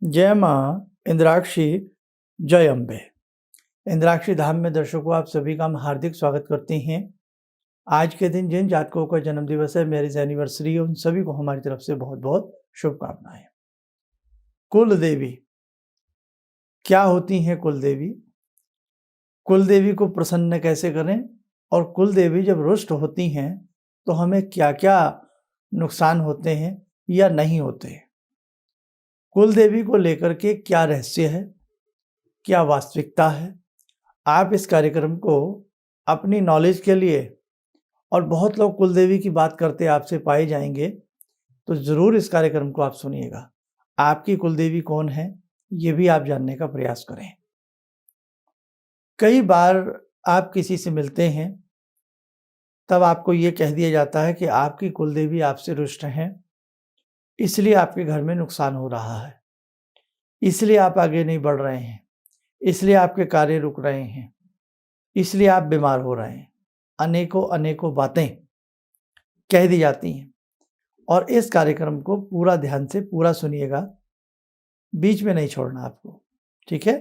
जय माँ इंद्राक्षी, जय अम्बे। इंद्राक्षी धाम में दर्शकों आप सभी का हम हार्दिक स्वागत करते हैं। आज के दिन जिन जातकों का जन्मदिवस है, मैरिज एनिवर्सरी है, उन सभी को हमारी तरफ से बहुत बहुत शुभकामनाएं। कुल देवी क्या होती हैं? कुल देवी, कुल देवी को प्रसन्न कैसे करें और कुल देवी जब रुष्ट होती हैं तो हमें क्या क्या नुकसान होते हैं या नहीं होते हैं। कुल देवी को लेकर के क्या रहस्य है, क्या वास्तविकता है, आप इस कार्यक्रम को अपनी नॉलेज के लिए, और बहुत लोग कुलदेवी की बात करते आपसे पाए जाएंगे, तो ज़रूर इस कार्यक्रम को आप सुनिएगा। आपकी कुलदेवी कौन है ये भी आप जानने का प्रयास करें। कई बार आप किसी से मिलते हैं तब आपको ये कह दिया जाता है कि आपकी कुलदेवी आपसे रुष्ट हैं, इसलिए आपके घर में नुकसान हो रहा है, इसलिए आप आगे नहीं बढ़ रहे हैं, इसलिए आपके कार्य रुक रहे हैं, इसलिए आप बीमार हो रहे हैं। अनेकों अनेकों बातें कह दी जाती हैं और इस कार्यक्रम को पूरा ध्यान से पूरा सुनिएगा, बीच में नहीं छोड़ना आपको, ठीक है।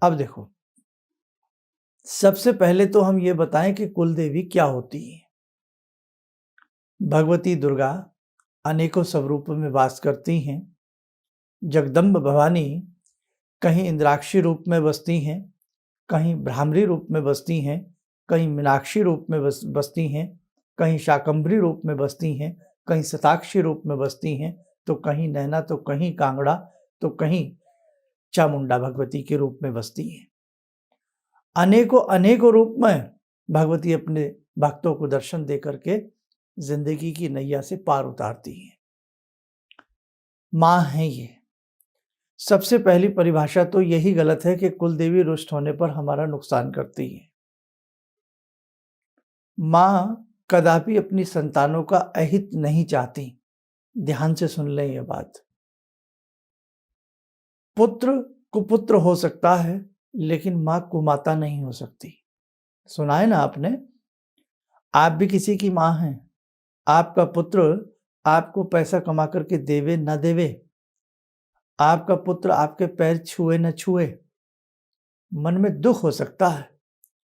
अब देखो, सबसे पहले तो हम ये बताएं कि कुल देवी क्या होती है। भगवती दुर्गा अनेकों स्वरूपों में वास करती हैं। जगदम्ब भवानी कहीं इंद्राक्षी रूप में बसती हैं, कहीं भ्रामरी रूप में बसती हैं, कहीं मीनाक्षी रूप में बसती हैं, कहीं शाकंभरी रूप में बसती हैं, कहीं शताक्षी रूप में बसती हैं, तो कहीं नैना, तो कहीं कांगड़ा, तो कहीं चामुंडा भगवती के रूप में बसती हैं। अनेकों अनेकों रूप में भगवती अपने भक्तों को दर्शन दे करके जिंदगी की नैया से पार उतारती हैं। माँ है ये। सबसे पहली परिभाषा तो यही गलत है कि कुल देवी रुष्ट होने पर हमारा नुकसान करती है। माँ कदापि अपनी संतानों का अहित नहीं चाहती। ध्यान से सुन लें यह बात। पुत्र कुपुत्र हो सकता है, लेकिन माँ कुमाता नहीं हो सकती। सुना है ना आपने? आप भी किसी की माँ हैं। आपका पुत्र आपको पैसा कमा करके देवे न देवे, आपका पुत्र आपके पैर छुए न छुए, मन में दुख हो सकता है,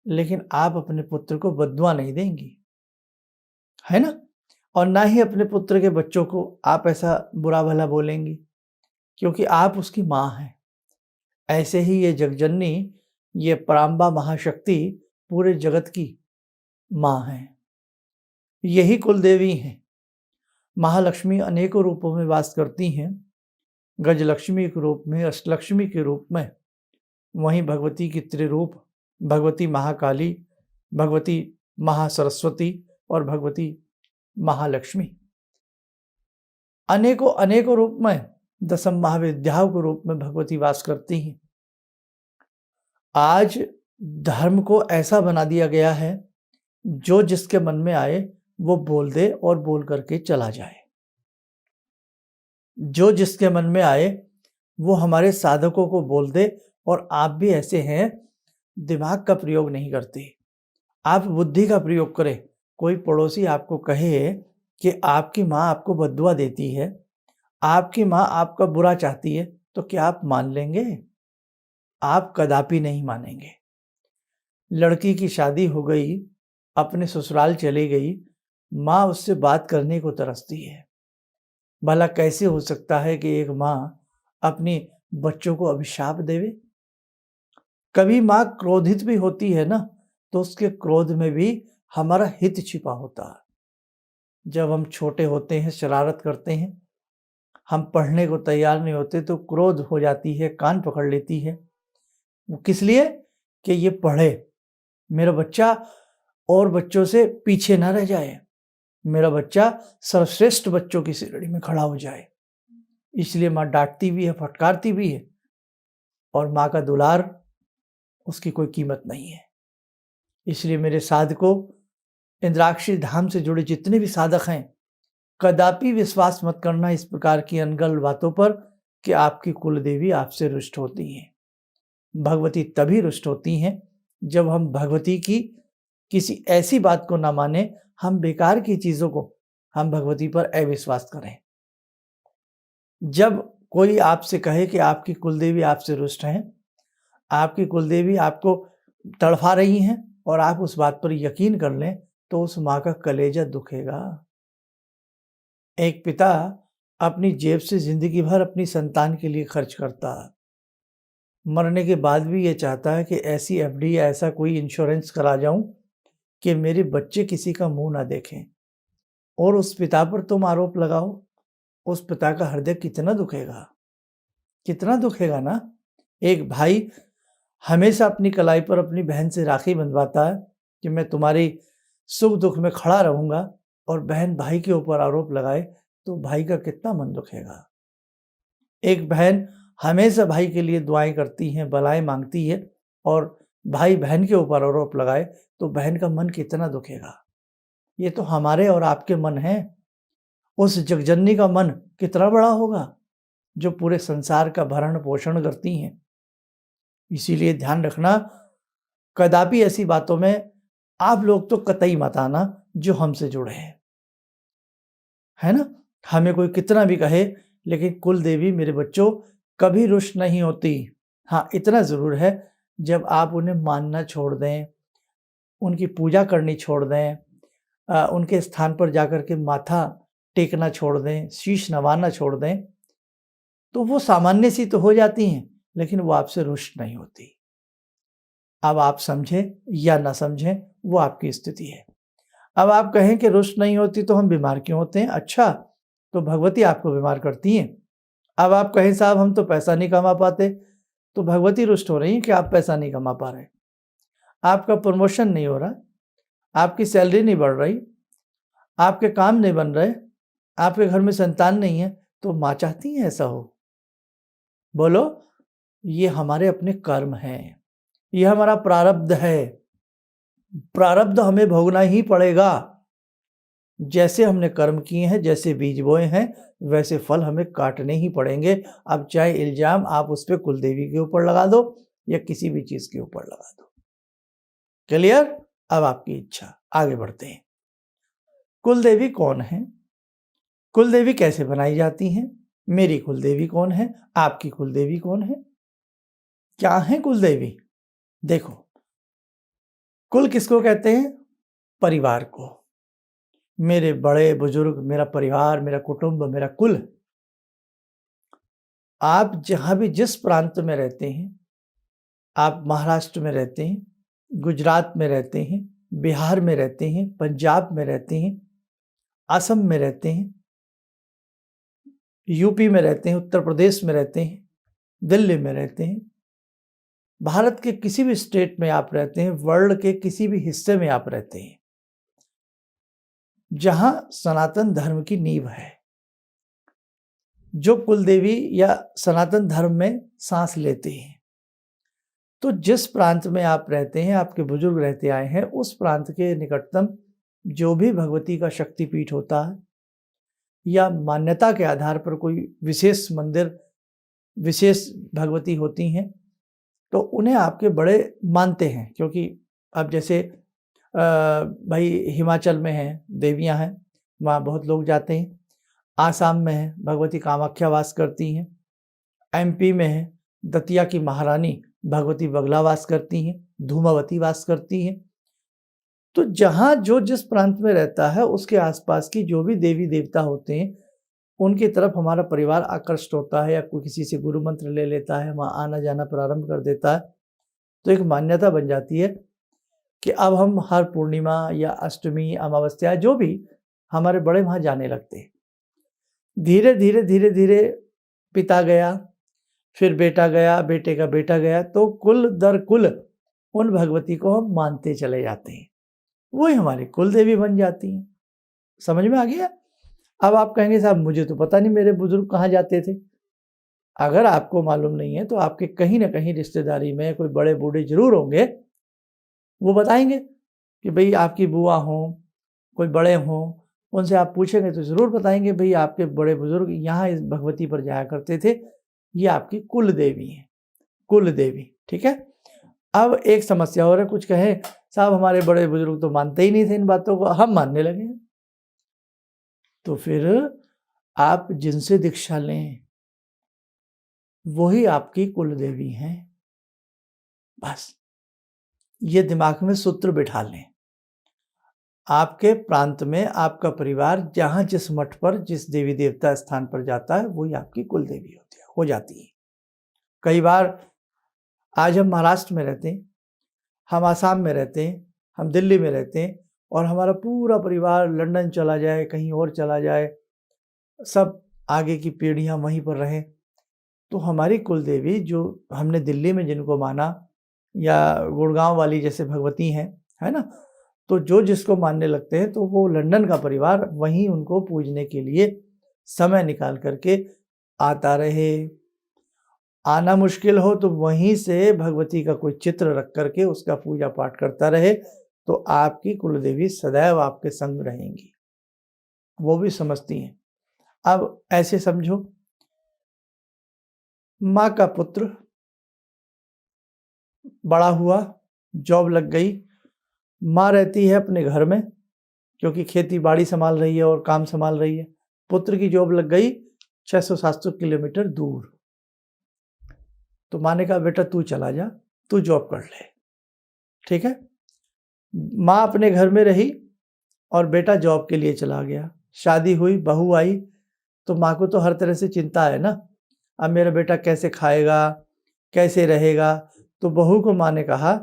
लेकिन आप अपने पुत्र को बद्दुआ नहीं देंगी, है ना। और ना ही अपने पुत्र के बच्चों को आप ऐसा बुरा भला बोलेंगी, क्योंकि आप उसकी माँ हैं। ऐसे ही ये जगजननी, ये पराम्बा महाशक्ति पूरे जगत की माँ है। यही कुल देवी हैं। महालक्ष्मी अनेकों रूपों में वास करती हैं। गजलक्ष्मी के रूप में, अष्टलक्ष्मी के रूप में, वहीं भगवती की त्रिरूप, भगवती महाकाली, भगवती महासरस्वती और भगवती महालक्ष्मी, अनेकों अनेकों रूप में, दसम महाविद्याओं के रूप में भगवती वास करती हैं। आज धर्म को ऐसा बना दिया गया है, जो जिसके मन में आए वो बोल दे और बोल करके चला जाए। जो जिसके मन में आए वो हमारे साधकों को बोल दे, और आप भी ऐसे हैं, दिमाग का प्रयोग नहीं करते, आप बुद्धि का प्रयोग करें। कोई पड़ोसी आपको कहे कि आपकी माँ आपको बद्दुआ देती है, आपकी माँ आपका बुरा चाहती है, तो क्या आप मान लेंगे? आप कदापि नहीं मानेंगे। लड़की की शादी हो गई, अपने ससुराल चली गई, माँ उससे बात करने को तरसती है। भला कैसे हो सकता है कि एक माँ अपने बच्चों को अभिशाप देवे? कभी माँ क्रोधित भी होती है ना, तो उसके क्रोध में भी हमारा हित छिपा होता है। जब हम छोटे होते हैं, शरारत करते हैं, हम पढ़ने को तैयार नहीं होते, तो क्रोध हो जाती है, कान पकड़ लेती है। वो किस लिए? कि ये पढ़े, मेरा बच्चा और बच्चों से पीछे ना रह जाए, मेरा बच्चा सर्वश्रेष्ठ बच्चों की श्रेणी में खड़ा हो जाए। इसलिए माँ डांटती भी है, फटकारती भी है, और माँ का दुलार, उसकी कोई कीमत नहीं है। इसलिए मेरे साधकों, इंद्राक्षी धाम से जुड़े जितने भी साधक हैं, कदापि विश्वास मत करना इस प्रकार की अनगढ़ बातों पर कि आपकी कुल देवी आपसे रुष्ट होती हैं। भगवती तभी रुष्ट होती हैं जब हम भगवती की किसी ऐसी बात को ना माने, हम बेकार की चीजों को हम भगवती पर अविश्वास करें। जब कोई आपसे कहे कि आपकी कुलदेवी आपसे रुष्ट हैं, आपकी कुलदेवी आपको तड़फा रही हैं और आप उस बात पर यकीन कर लें, तो उस माँ का कलेजा दुखेगा। एक पिता अपनी जेब से ज़िंदगी भर अपनी संतान के लिए खर्च करता है, मरने के बाद भी ये चाहता है कि ऐसी एफडी या ऐसा कोई इंश्योरेंस करा जाऊं कि मेरे बच्चे किसी का मुंह ना देखें, और उस पिता पर तुम आरोप लगाओ, उस पिता का हृदय कितना दुखेगा, कितना दुखेगा ना। एक भाई हमेशा अपनी कलाई पर अपनी बहन से राखी बंधवाता है कि मैं तुम्हारी सुख दुख में खड़ा रहूंगा, और बहन भाई के ऊपर आरोप लगाए तो भाई का कितना मन दुखेगा। एक बहन हमेशा भाई के लिए दुआएं करती हैं, भलाएं मांगती है, और भाई बहन के ऊपर आरोप लगाए तो बहन का मन कितना दुखेगा। ये तो हमारे और आपके मन हैं, उस जगजननी का मन कितना बड़ा होगा जो पूरे संसार का भरण पोषण करती हैं। इसीलिए ध्यान रखना, कदापि ऐसी बातों में आप लोग तो कतई मत आना जो हमसे जुड़े हैं, है ना। हमें कोई कितना भी कहे, लेकिन कुल देवी मेरे बच्चों कभी रुष्ट नहीं होती। हाँ, इतना ज़रूर है, जब आप उन्हें मानना छोड़ दें, उनकी पूजा करनी छोड़ दें, उनके स्थान पर जाकर के माथा टेकना छोड़ दें, शीश नवाना छोड़ दें, तो वो सामान्य सी तो हो जाती हैं, लेकिन वो आपसे रुष्ट नहीं होती। अब आप समझें या ना समझें, वो आपकी स्थिति है। अब आप कहें कि रुष्ट नहीं होती तो हम बीमार क्यों होते हैं? अच्छा, तो भगवती आपको बीमार करती हैं। अब आप कहें साहब हम तो पैसा नहीं कमा पाते, तो भगवती रुष्ट हो रही है कि आप पैसा नहीं कमा पा रहे, आपका प्रमोशन नहीं हो रहा, आपकी सैलरी नहीं बढ़ रही, आपके काम नहीं बन रहे, आपके घर में संतान नहीं है, तो माँ चाहती है ऐसा हो? बोलो, ये हमारे अपने कर्म हैं, ये हमारा प्रारब्ध है। प्रारब्ध हमें भोगना ही पड़ेगा। जैसे हमने कर्म किए हैं, जैसे बीज बोए हैं, वैसे फल हमें काटने ही पड़ेंगे। अब चाहे इल्जाम आप उस पे कुलदेवी के ऊपर लगा दो या किसी भी चीज के ऊपर लगा दो। क्लियर? अब आपकी इच्छा, आगे बढ़ते हैं। कुलदेवी कौन है? कुलदेवी कैसे बनाई जाती हैं? मेरी कुलदेवी कौन है? आपकी कुलदेवी कौन है? क्या है कुलदेवी? देखो, कुल किसको कहते हैं? परिवार को। मेरे बड़े बुजुर्ग, मेरा परिवार, मेरा कुटुंब, मेरा कुल। आप जहां भी जिस प्रांत में रहते हैं, आप महाराष्ट्र में रहते हैं, गुजरात में रहते हैं, बिहार में रहते हैं, पंजाब में रहते हैं, असम में रहते हैं, यूपी में रहते हैं, उत्तर प्रदेश में रहते हैं, दिल्ली में रहते हैं, भारत के किसी भी स्टेट में आप रहते हैं, वर्ल्ड के किसी भी हिस्से में आप रहते हैं, जहां सनातन धर्म की नींव है, जो कुलदेवी या सनातन धर्म में सांस लेते हैं, तो जिस प्रांत में आप रहते हैं, आपके बुजुर्ग रहते आए हैं, उस प्रांत के निकटतम जो भी भगवती का शक्तिपीठ होता है, या मान्यता के आधार पर कोई विशेष मंदिर, विशेष भगवती होती हैं, तो उन्हें आपके बड़े मानते हैं। क्योंकि अब जैसे भाई हिमाचल में हैं, देवियां हैं, वहाँ बहुत लोग जाते हैं। आसाम में है, भगवती कामाख्या वास करती हैं। एमपी में है, दतिया की महारानी भगवती बगला वास करती हैं, धूमावती वास करती हैं। तो जहाँ जो जिस प्रांत में रहता है, उसके आसपास की जो भी देवी देवता होते हैं, उनकी तरफ हमारा परिवार आकृष्ट होता है, या कोई किसी से गुरु मंत्र ले लेता है, वहाँ आना जाना प्रारंभ कर देता है, तो एक मान्यता बन जाती है कि अब हम हर पूर्णिमा या अष्टमी, अमावस्या, जो भी, हमारे बड़े वहाँ जाने लगते हैं। धीरे धीरे धीरे धीरे पिता गया, फिर बेटा गया, बेटे का बेटा गया, तो कुल दर कुल उन भगवती को हम मानते चले जाते हैं, वही हमारी कुल देवी बन जाती हैं। समझ में आ गया? अब आप कहेंगे साहब मुझे तो पता नहीं मेरे बुजुर्ग कहाँ जाते थे। अगर आपको मालूम नहीं है तो आपके कहीं ना कहीं रिश्तेदारी में कोई बड़े बूढ़े जरूर होंगे, वो बताएंगे कि भाई आपकी बुआ हो, कोई बड़े हों, उनसे आप पूछेंगे तो ज़रूर बताएंगे भाई आपके बड़े बुजुर्ग यहाँ इस भगवती पर जाया करते थे, ये आपकी कुल देवी है, कुल देवी। ठीक है। अब एक समस्या और है, कुछ कहें साहब हमारे बड़े बुजुर्ग तो मानते ही नहीं थे इन बातों को, हम मानने लगे। तो फिर आप जिनसे दीक्षा लें, वही आपकी कुल देवी हैं। बस ये दिमाग में सूत्र बिठा लें। आपके प्रांत में आपका परिवार जहाँ जिस मठ पर जिस देवी देवता स्थान पर जाता है वही आपकी कुल देवी हो जाती है। कई बार आज हम महाराष्ट्र में रहते हैं, हम आसाम में रहते हैं, हम दिल्ली में रहते हैं और हमारा पूरा परिवार लंदन चला जाए, कहीं और चला जाए, सब आगे की पीढ़ियां वहीं पर रहें, तो हमारी कुल देवी जो हमने दिल्ली में जिनको माना या गुड़गांव वाली जैसे भगवती हैं, है ना, तो जो जिसको मानने लगते हैं तो वो लंदन का परिवार वहीं उनको पूजने के लिए समय निकाल करके आता रहे। आना मुश्किल हो तो वहीं से भगवती का कोई चित्र रख करके उसका पूजा पाठ करता रहे, तो आपकी कुल देवी सदैव आपके संग रहेंगी। वो भी समझती हैं। अब ऐसे समझो, माँ का पुत्र बड़ा हुआ, जॉब लग गई, माँ रहती है अपने घर में क्योंकि खेती बाड़ी संभाल रही है और काम संभाल रही है। पुत्र की जॉब लग गई 600-700 किलोमीटर दूर, तो माँ ने कहा बेटा तू चला जा, तू जॉब कर ले, ठीक है। माँ अपने घर में रही और बेटा जॉब के लिए चला गया। शादी हुई, बहू आई, तो माँ को तो हर तरह से चिंता है ना, अब मेरा बेटा कैसे खाएगा, कैसे रहेगा। तो बहू को माँ ने कहा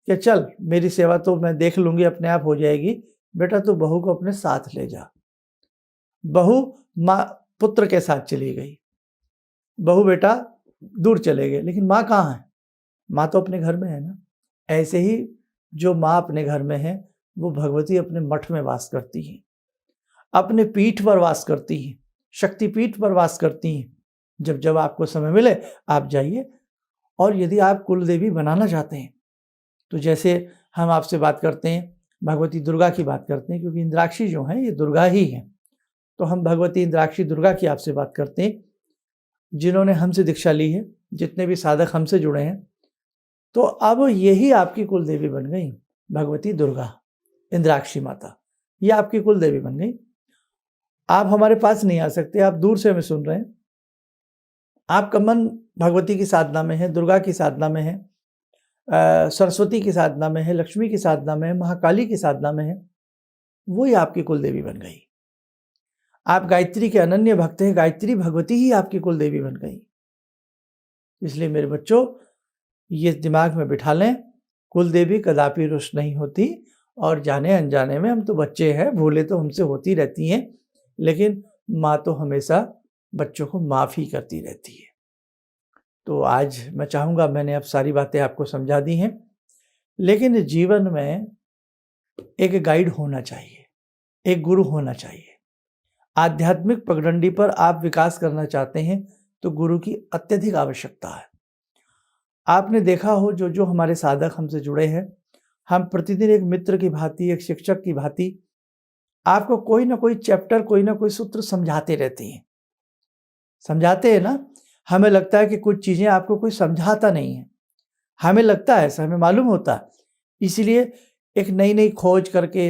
कि चल मेरी सेवा तो मैं देख लूँगी, अपने आप हो जाएगी, बेटा तू बहू को अपने साथ ले जा। बहू माँ पुत्र के साथ चली गई, बहू बेटा दूर चले गए, लेकिन माँ कहाँ है? माँ तो अपने घर में है ना। ऐसे ही जो माँ अपने घर में है वो भगवती अपने मठ में वास करती है, अपने पीठ पर वास करती है, शक्तिपीठ पर वास करती हैं। जब जब आपको समय मिले आप जाइए। और यदि आप कुल देवी बनाना चाहते हैं तो जैसे हम आपसे बात करते हैं, भगवती दुर्गा की बात करते हैं, क्योंकि इंद्राक्षी जो हैं ये दुर्गा ही हैं, तो हम भगवती इंद्राक्षी दुर्गा की आपसे बात करते हैं। जिन्होंने हमसे दीक्षा ली है, जितने भी साधक हमसे जुड़े हैं, तो अब यही आपकी कुल देवी बन गई, भगवती दुर्गा इंद्राक्षी माता, ये आपकी कुल देवी बन गई। आप हमारे पास नहीं आ सकते, आप दूर से हमें सुन रहे हैं, आपका मन भगवती की साधना में है, दुर्गा की साधना में है, सरस्वती की साधना में है, लक्ष्मी की साधना में है, महाकाली की साधना में है, वही आपकी कुल देवी बन गई। आप गायत्री के अनन्य भक्त हैं, गायत्री भगवती ही आपकी कुल देवी बन गई। इसलिए मेरे बच्चों ये दिमाग में बिठा लें, कुल देवी कदापि रुष्ट नहीं होती, और जाने अनजाने में हम तो बच्चे हैं, भूले तो हमसे होती रहती हैं, लेकिन माँ तो हमेशा बच्चों को माफ़ ही करती रहती है। तो आज मैं चाहूँगा, मैंने अब सारी बातें आपको समझा दी हैं, लेकिन जीवन में एक गाइड होना चाहिए, एक गुरु होना चाहिए। आध्यात्मिक पगडंडी पर आप विकास करना चाहते हैं तो गुरु की अत्यधिक आवश्यकता है। आपने देखा हो जो जो हमारे साधक हमसे जुड़े हैं, हम प्रतिदिन एक मित्र की भांति, एक शिक्षक की भांति आपको कोई ना कोई चैप्टर, कोई ना कोई सूत्र समझाते रहते हैं। समझाते हैं ना, हमें लगता है कि कुछ चीज़ें आपको कोई समझाता नहीं है, हमें लगता है ऐसा, हमें मालूम होता है। इसीलिए एक नई नई खोज करके,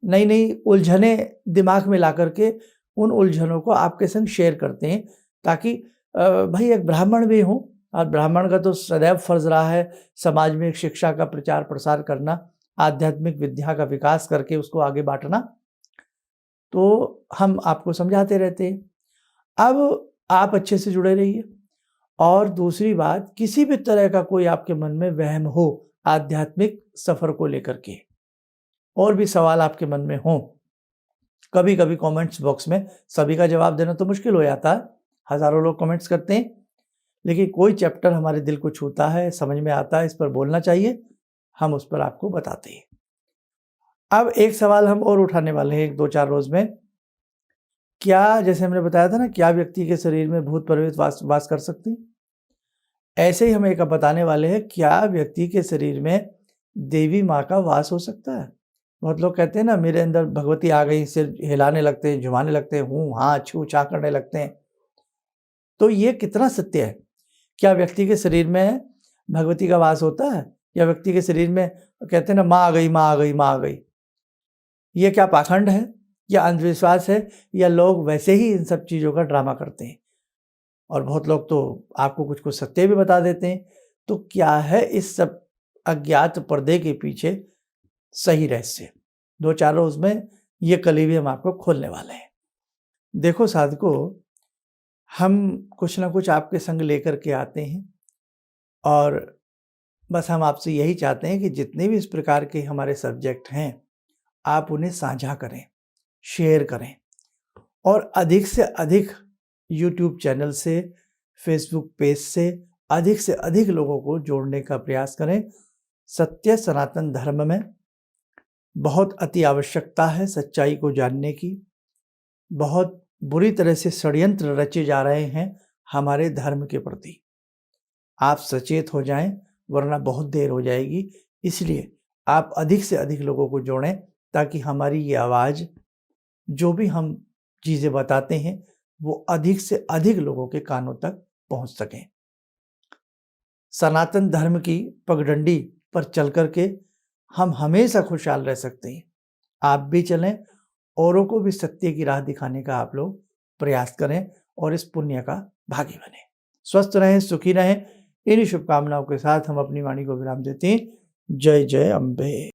नई नई उलझने दिमाग में ला करके उन उलझनों को आपके संग शेयर करते हैं, ताकि भाई एक ब्राह्मण भी हूँ, और ब्राह्मण का तो सदैव फर्ज रहा है समाज में एक शिक्षा का प्रचार प्रसार करना, आध्यात्मिक विद्या का विकास करके उसको आगे बांटना, तो हम आपको समझाते रहते हैं। अब आप अच्छे से जुड़े रहिए। और दूसरी बात, किसी भी तरह का कोई आपके मन में वहम हो आध्यात्मिक सफ़र को लेकर के, और भी सवाल आपके मन में हो, कभी कभी कमेंट्स बॉक्स में सभी का जवाब देना तो मुश्किल हो जाता है, हज़ारों लोग कमेंट्स करते हैं, लेकिन कोई चैप्टर हमारे दिल को छूता है, समझ में आता है, इस पर बोलना चाहिए, हम उस पर आपको बताते हैं। अब एक सवाल हम और उठाने वाले हैं 1-2-4 रोज में, क्या, जैसे हमने बताया था ना, क्या व्यक्ति के शरीर में भूत प्रेत वास कर सकते हैं? ऐसे ही हम एक बताने वाले हैं, क्या व्यक्ति के शरीर में देवी माँ का वास हो सकता है? बहुत लोग कहते हैं ना, मेरे अंदर भगवती आ गई, सिर हिलाने लगते हैं, झुमाने लगते हैं, हूँ हाँ छू छा करने लगते हैं। तो ये कितना सत्य है? क्या व्यक्ति के शरीर में भगवती का वास होता है? या व्यक्ति के शरीर में कहते हैं ना, माँ आ गई, माँ आ गई, माँ आ गई? ये क्या पाखंड है या अंधविश्वास है, या लोग वैसे ही इन सब चीज़ों का ड्रामा करते हैं? और बहुत लोग तो आपको कुछ-कुछ सत्य भी बता देते हैं। तो क्या है इस सब अज्ञात पर्दे के पीछे सही रहस्य? 2-4 रोज़ में ये कलीबी हम आपको खोलने वाले हैं। देखो साधकों, हम कुछ न कुछ आपके संग लेकर के आते हैं और बस हम आपसे यही चाहते हैं कि जितने भी इस प्रकार के हमारे सब्जेक्ट हैं, आप उन्हें साझा करें, शेयर करें और अधिक से अधिक यूट्यूब चैनल से, फेसबुक पेज से अधिक लोगों को जोड़ने का प्रयास करें। सत्य सनातन धर्म में बहुत अति आवश्यकता है सच्चाई को जानने की। बहुत बुरी तरह से षड्यंत्र रचे जा रहे हैं हमारे धर्म के प्रति। आप सचेत हो जाएं, वरना बहुत देर हो जाएगी। इसलिए आप अधिक से अधिक लोगों को जोड़ें ताकि हमारी ये आवाज़, जो भी हम चीज़ें बताते हैं, वो अधिक से अधिक लोगों के कानों तक पहुंच सकें। सनातन धर्म की पगडंडी पर चल कर के हम हमेशा खुशहाल रह सकते हैं। आप भी चलें, औरों को भी सत्य की राह दिखाने का आप लोग प्रयास करें और इस पुण्य का भागी बनें। स्वस्थ रहें, सुखी रहें। इन्हीं शुभकामनाओं के साथ हम अपनी वाणी को विराम देते हैं। जय जय अम्बे।